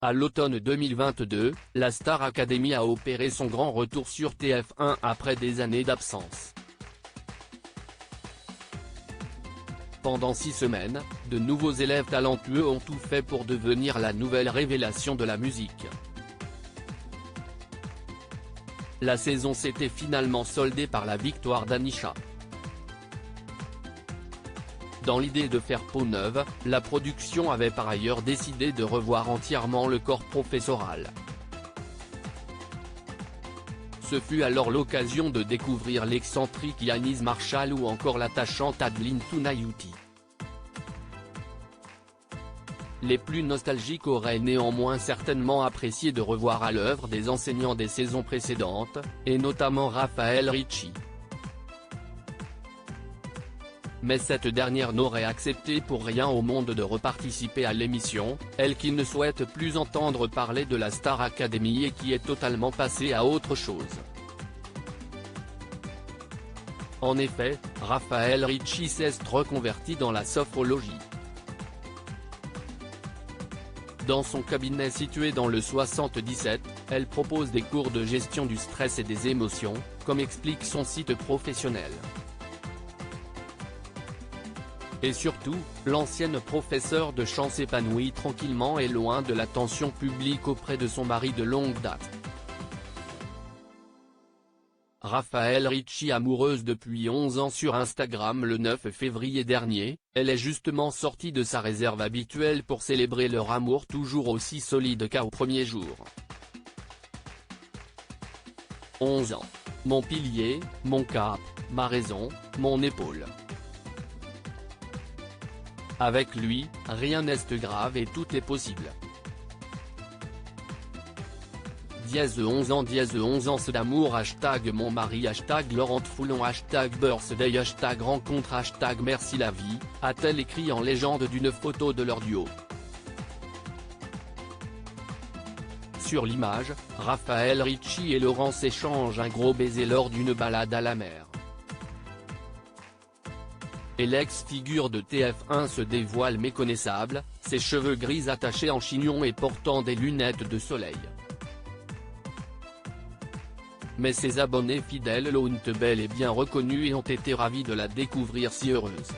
À l'automne 2022, la Star Academy a opéré son grand retour sur TF1 après des années d'absence. Pendant 6 semaines, de nouveaux élèves talentueux ont tout fait pour devenir la nouvelle révélation de la musique. La saison s'était finalement soldée par la victoire d'Anisha. Dans l'idée de faire peau neuve, la production avait par ailleurs décidé de revoir entièrement le corps professoral. Ce fut alors l'occasion de découvrir l'excentrique Yannis Marshall ou encore l'attachante Adeline Tunayuti. Les plus nostalgiques auraient néanmoins certainement apprécié de revoir à l'œuvre des enseignants des saisons précédentes, et notamment Raphaël Ricci. Mais cette dernière n'aurait accepté pour rien au monde de reparticiper à l'émission, elle qui ne souhaite plus entendre parler de la Star Academy et qui est totalement passée à autre chose. En effet, Raphaël Ricci s'est reconverti dans la sophrologie. Dans son cabinet situé dans le 77, elle propose des cours de gestion du stress et des émotions, comme explique son site professionnel. Et surtout, l'ancienne professeure de chant s'épanouit tranquillement et loin de l'attention publique auprès de son mari de longue date. Raphaël Ricci, amoureuse depuis 11 ans sur Instagram le 9 février dernier, elle est justement sortie de sa réserve habituelle pour célébrer leur amour toujours aussi solide qu'au premier jour. 11 ans. Mon pilier, mon cap, ma raison, mon épaule. Avec lui, rien n'est grave et tout est possible. 11 ans 11 ans d'amour #mon mari #Laurent Foulon #birthday #rencontre #merci la vie, a-t-elle écrit en légende d'une photo de leur duo. Sur l'image, Raphaël Ricci et Laurent s'échangent un gros baiser lors d'une balade à la mer. Et l'ex-figure de TF1 se dévoile méconnaissable, ses cheveux gris attachés en chignon et portant des lunettes de soleil. Mais ses abonnés fidèles l'ont bel et bien reconnue et ont été ravis de la découvrir si heureuse.